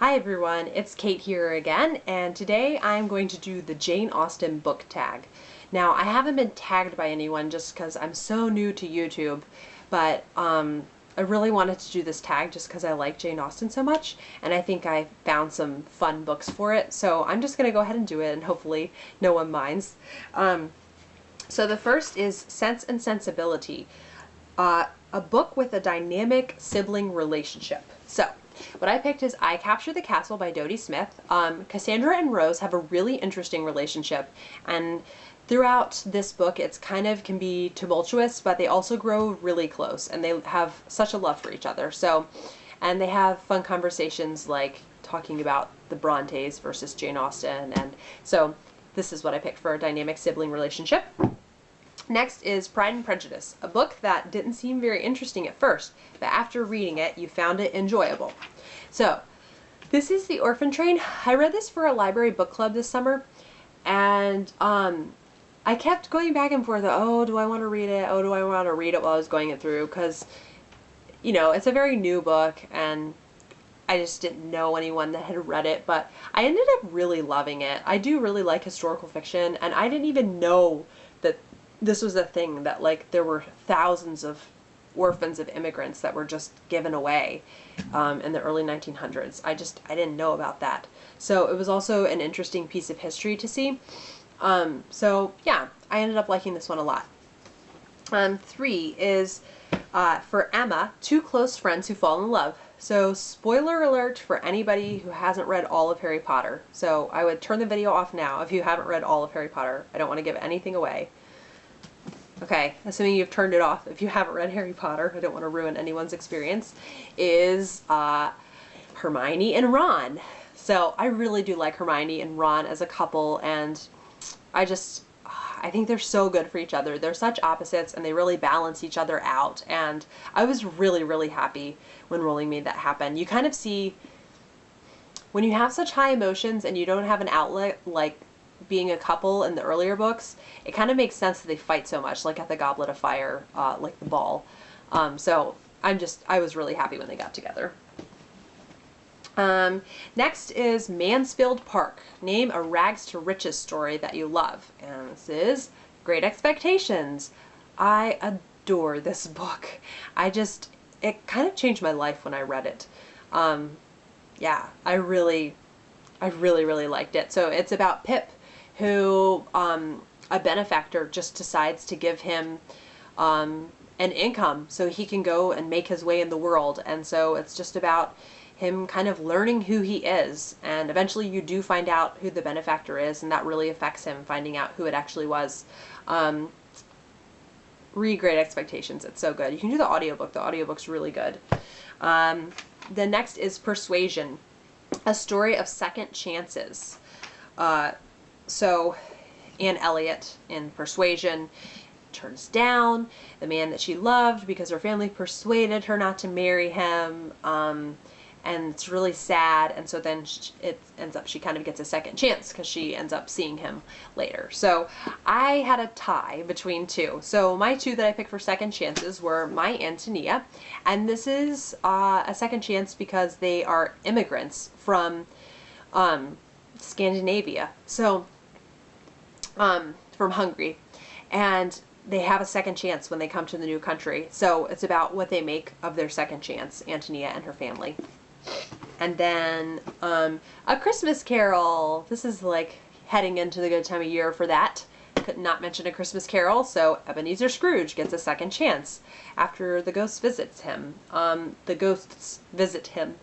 Hi everyone, it's Kate here again, and today I'm going to do the Jane Austen book tag. Now, I haven't been tagged by anyone just because I'm so new to YouTube, but I really wanted to do this tag just because I like Jane Austen so much, and I think I found some fun books for it, so I'm just going to go ahead and do it, and hopefully no one minds. So the first is Sense and Sensibility, a book with a dynamic sibling relationship. So, what I picked is I Capture the Castle by Dodie Smith. Cassandra and Rose have a really interesting relationship, and throughout this book it's kind of can be tumultuous, but they also grow really close, and they have such a love for each other. So, and they have fun conversations like talking about the Brontes versus Jane Austen, and so this is what I picked for a dynamic sibling relationship. Next is Pride and Prejudice, a book that didn't seem very interesting at first, but after reading it, you found it enjoyable. So, this is The Orphan Train. I read this for a library book club this summer, and I kept going back and forth, oh, do I want to read it? Oh, do I want to read it while I was going it through? Because, you know, it's a very new book, and I just didn't know anyone that had read it, but I ended up really loving it. I do really like historical fiction, and I didn't even know that this was a thing, that like there were thousands of orphans of immigrants that were just given away in the early 1900s. I didn't know about that. So it was also an interesting piece of history to see. So yeah, I ended up liking this one a lot. 3 is for Emma, Two Close Friends Who Fall in Love. So spoiler alert for anybody who hasn't read all of Harry Potter. So I would turn the video off now if you haven't read all of Harry Potter. I don't want to give anything away. Okay, assuming you've turned it off if you haven't read Harry Potter, I don't want to ruin anyone's experience, is Hermione and Ron. So I really do like Hermione and Ron as a couple, and I think they're so good for each other. They're such opposites, and they really balance each other out, and I was really, really happy when Rowling made that happen. You kind of see, when you have such high emotions and you don't have an outlet, like being a couple in the earlier books, it kind of makes sense that they fight so much, like at the Goblet of Fire, like the ball. So I was really happy when they got together. Next is Mansfield Park. Name a rags to riches story that you love. And this is Great Expectations. I adore this book. It kind of changed my life when I read it. Yeah, I really liked it. So it's about Pip, who a benefactor just decides to give him an income so he can go and make his way in the world. And so it's just about him kind of learning who he is, and eventually you do find out who the benefactor is, and that really affects him, finding out who it actually was. Read Great Expectations, it's so good. You can do the audiobook. The audiobook's really good. The next is Persuasion, a story of second chances. So Anne Elliot in Persuasion turns down the man that she loved because her family persuaded her not to marry him, and it's really sad, and so then it ends up she kind of gets a second chance because she ends up seeing him later. So I had a tie between two. So my two that I picked for second chances were My Antonia, and this is a second chance because they are immigrants from Scandinavia, so from Hungary, and they have a second chance when they come to the new country. So it's about what they make of their second chance, Antonia and her family. And then A Christmas Carol. This is like heading into the good time of year for that. Could not mention A Christmas Carol, so Ebenezer Scrooge gets a second chance after the ghost visits him. The ghosts visit him.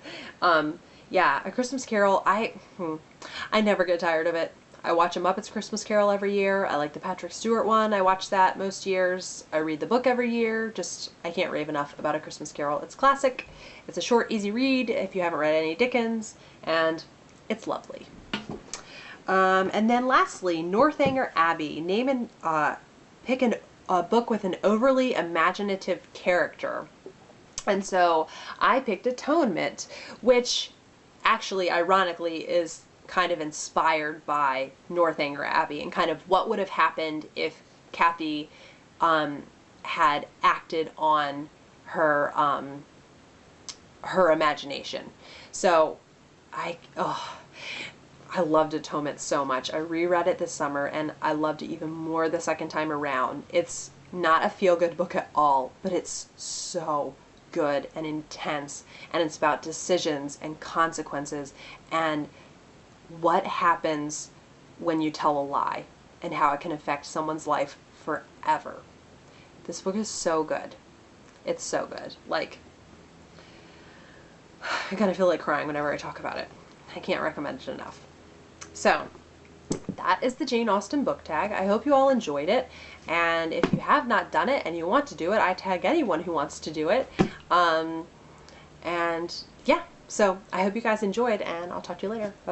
Yeah, A Christmas Carol, I never get tired of it. I watch a Muppets Christmas Carol every year. I like the Patrick Stewart one. I watch that most years. I read the book every year. I can't rave enough about A Christmas Carol. It's classic. It's a short, easy read if you haven't read any Dickens, and it's lovely. And then lastly, Northanger Abbey. Pick a book with an overly imaginative character. And so I picked Atonement, which actually, ironically, is kind of inspired by Northanger Abbey, and kind of what would have happened if Kathy had acted on her her imagination. So I loved Atonement so much. I reread it this summer and I loved it even more the second time around. It's not a feel-good book at all, but it's so good and intense, and it's about decisions and consequences and what happens when you tell a lie and how it can affect someone's life forever. This book is so good. It's so good. Like, I kind of feel like crying whenever I talk about it. I can't recommend it enough. So, that is the Jane Austen book tag. I hope you all enjoyed it, and if you have not done it and you want to do it, I tag anyone who wants to do it. And yeah, so I hope you guys enjoyed, and I'll talk to you later. Bye.